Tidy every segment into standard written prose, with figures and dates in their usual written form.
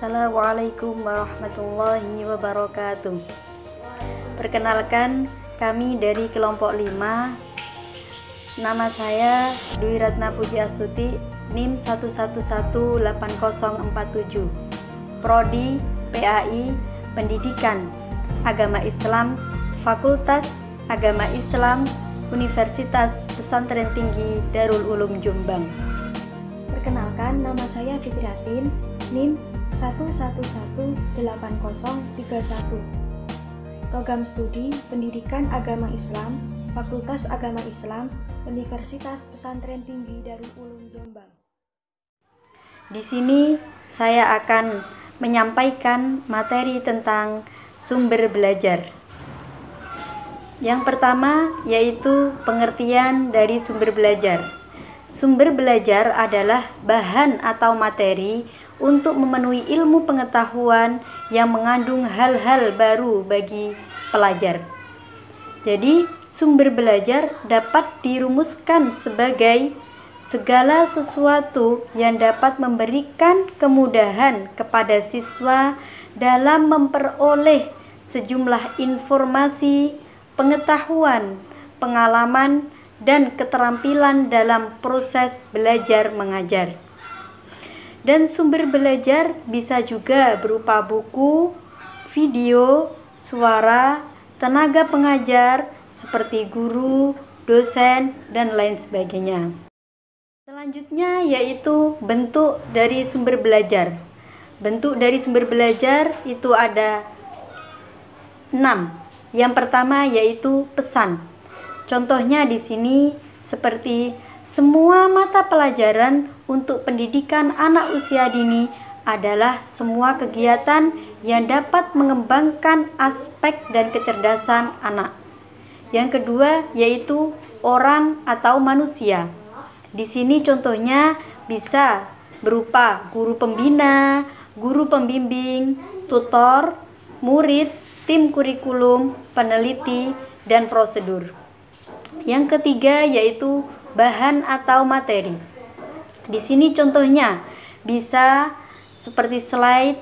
Assalamualaikum warahmatullahi wabarakatuh. Perkenalkan, kami dari kelompok 5. Nama saya Dwi Ratna Puji Astuti, NIM 1118047. Prodi PAI Pendidikan Agama Islam, Fakultas Agama Islam, Universitas Pesantren Tinggi Darul Ulum Jombang. Perkenalkan, nama saya Fitriatin, NIM 1118031. Program Studi Pendidikan Agama Islam, Fakultas Agama Islam, Universitas Pesantren Tinggi Darul Ulum Jombang. Di sini saya akan menyampaikan materi tentang sumber belajar. Yang pertama yaitu pengertian dari sumber belajar. Sumber belajar adalah bahan atau materi untuk memenuhi ilmu pengetahuan yang mengandung hal-hal baru bagi pelajar. Jadi, sumber belajar dapat dirumuskan sebagai segala sesuatu yang dapat memberikan kemudahan kepada siswa dalam memperoleh sejumlah informasi, pengetahuan, pengalaman, dan keterampilan dalam proses belajar mengajar. Dan sumber belajar bisa juga berupa buku, video, suara, tenaga pengajar seperti guru, dosen, dan lain sebagainya. Selanjutnya yaitu bentuk dari sumber belajar. Bentuk dari sumber belajar itu ada 6. Yang pertama yaitu pesan. Contohnya di sini seperti semua mata pelajaran untuk pendidikan anak usia dini adalah semua kegiatan yang dapat mengembangkan aspek dan kecerdasan anak. Yang kedua yaitu orang atau manusia. Di sini contohnya bisa berupa guru pembina, guru pembimbing, tutor, murid, tim kurikulum, peneliti, dan prosedur. Yang ketiga yaitu bahan atau materi. Di sini contohnya bisa seperti slide,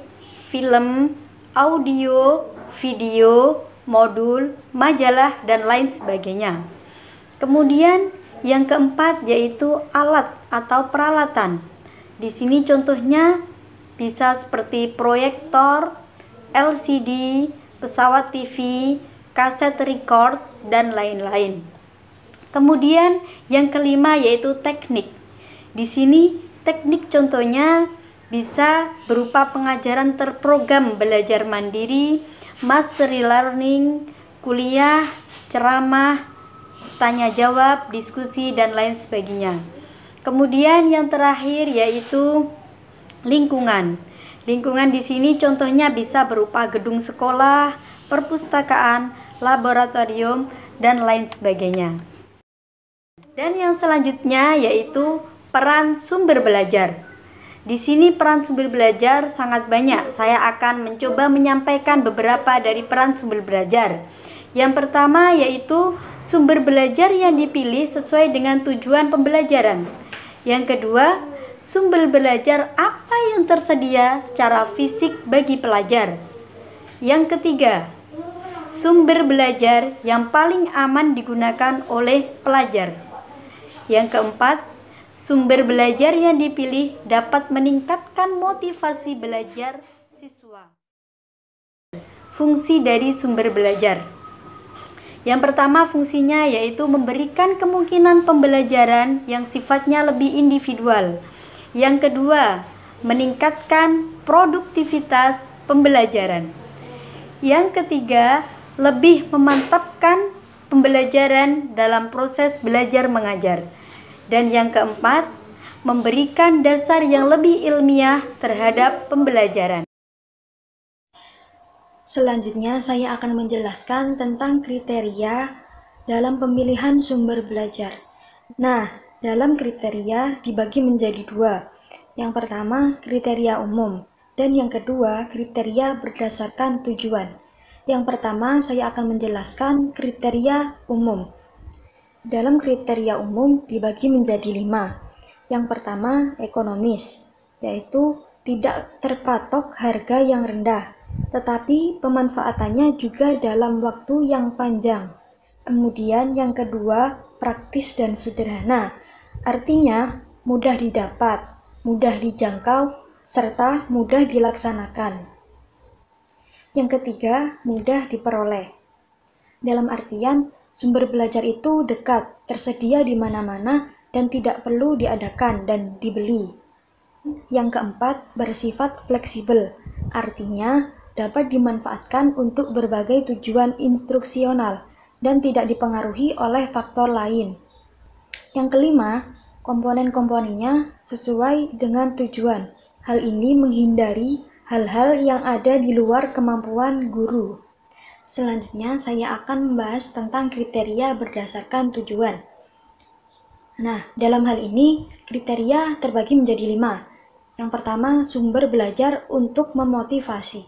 film, audio, video, modul, majalah, dan lain sebagainya. Kemudian yang keempat yaitu alat atau peralatan. Di sini contohnya bisa seperti proyektor, LCD, pesawat TV, kaset record, dan lain-lain. Kemudian yang kelima yaitu teknik. Di sini teknik contohnya bisa berupa pengajaran terprogram belajar mandiri, mastery learning, kuliah, ceramah, tanya jawab, diskusi, dan lain sebagainya. Kemudian yang terakhir yaitu lingkungan. Lingkungan di sini contohnya bisa berupa gedung sekolah, perpustakaan, laboratorium, dan lain sebagainya. Dan yang selanjutnya yaitu peran sumber belajar. Di sini peran sumber belajar sangat banyak. Saya akan mencoba menyampaikan beberapa dari peran sumber belajar. Yang pertama yaitu sumber belajar yang dipilih sesuai dengan tujuan pembelajaran. Yang kedua, sumber belajar apa yang tersedia secara fisik bagi pelajar. Yang ketiga, sumber belajar yang paling aman digunakan oleh pelajar. Yang keempat, sumber belajar yang dipilih dapat meningkatkan motivasi belajar siswa. Fungsi dari sumber belajar. Yang pertama fungsinya yaitu memberikan kemungkinan pembelajaran yang sifatnya lebih individual. Yang kedua, meningkatkan produktivitas pembelajaran. Yang ketiga, lebih memantapkan pembelajaran dalam proses belajar mengajar. Dan yang keempat, memberikan dasar yang lebih ilmiah terhadap pembelajaran. Selanjutnya saya akan menjelaskan tentang kriteria dalam pemilihan sumber belajar. Nah, dalam kriteria dibagi menjadi 2. Yang pertama, kriteria umum, dan yang kedua, kriteria berdasarkan tujuan. Yang pertama, saya akan menjelaskan kriteria umum. Dalam kriteria umum dibagi menjadi 5. Yang pertama, ekonomis, yaitu tidak terpatok harga yang rendah, tetapi pemanfaatannya juga dalam waktu yang panjang. Kemudian yang kedua, praktis dan sederhana. Artinya mudah didapat, mudah dijangkau, serta mudah dilaksanakan. Yang ketiga, mudah diperoleh. Dalam artian, sumber belajar itu dekat, tersedia di mana-mana, dan tidak perlu diadakan dan dibeli. Yang keempat, bersifat fleksibel, artinya dapat dimanfaatkan untuk berbagai tujuan instruksional dan tidak dipengaruhi oleh faktor lain. Yang kelima, komponen-komponennya sesuai dengan tujuan. Hal ini menghindari hal-hal yang ada di luar kemampuan guru. Selanjutnya, saya akan membahas tentang kriteria berdasarkan tujuan. Nah, dalam hal ini, kriteria terbagi menjadi 5. Yang pertama, sumber belajar untuk memotivasi.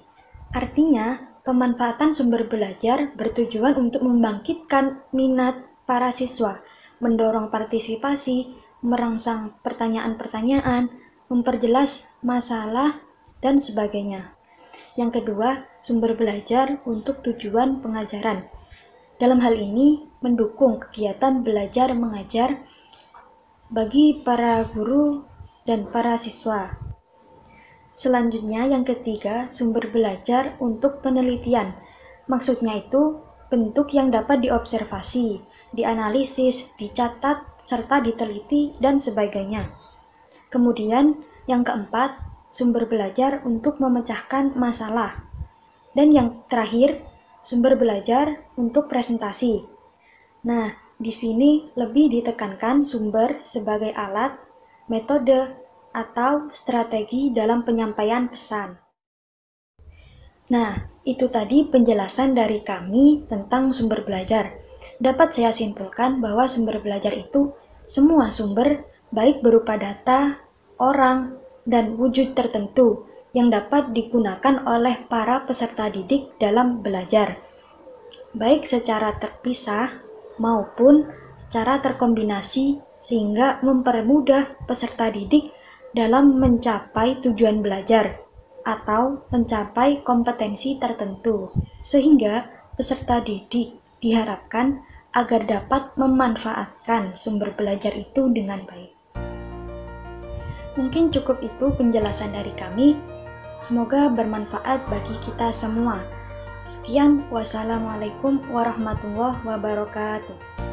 Artinya, pemanfaatan sumber belajar bertujuan untuk membangkitkan minat para siswa, mendorong partisipasi, merangsang pertanyaan-pertanyaan, memperjelas masalah, dan sebagainya. Yang kedua, sumber belajar untuk tujuan pengajaran. Dalam hal ini, mendukung kegiatan belajar mengajar bagi para guru dan para siswa. Selanjutnya, yang ketiga, sumber belajar untuk penelitian. Maksudnya itu bentuk yang dapat diobservasi, dianalisis, dicatat, serta diteliti, dan sebagainya. Kemudian, yang keempat, sumber belajar untuk memecahkan masalah. Dan yang terakhir, sumber belajar untuk presentasi. Nah, di sini lebih ditekankan sumber sebagai alat, metode, atau strategi dalam penyampaian pesan. Nah, itu tadi penjelasan dari kami tentang sumber belajar. Dapat saya simpulkan bahwa sumber belajar itu semua sumber, baik berupa data, orang, dan wujud tertentu yang dapat digunakan oleh para peserta didik dalam belajar, baik secara terpisah maupun secara terkombinasi sehingga mempermudah peserta didik dalam mencapai tujuan belajar atau mencapai kompetensi tertentu, sehingga peserta didik diharapkan agar dapat memanfaatkan sumber belajar itu dengan baik. Mungkin cukup itu penjelasan dari kami. Semoga bermanfaat bagi kita semua. Sekian, wassalamualaikum warahmatullahi wabarakatuh.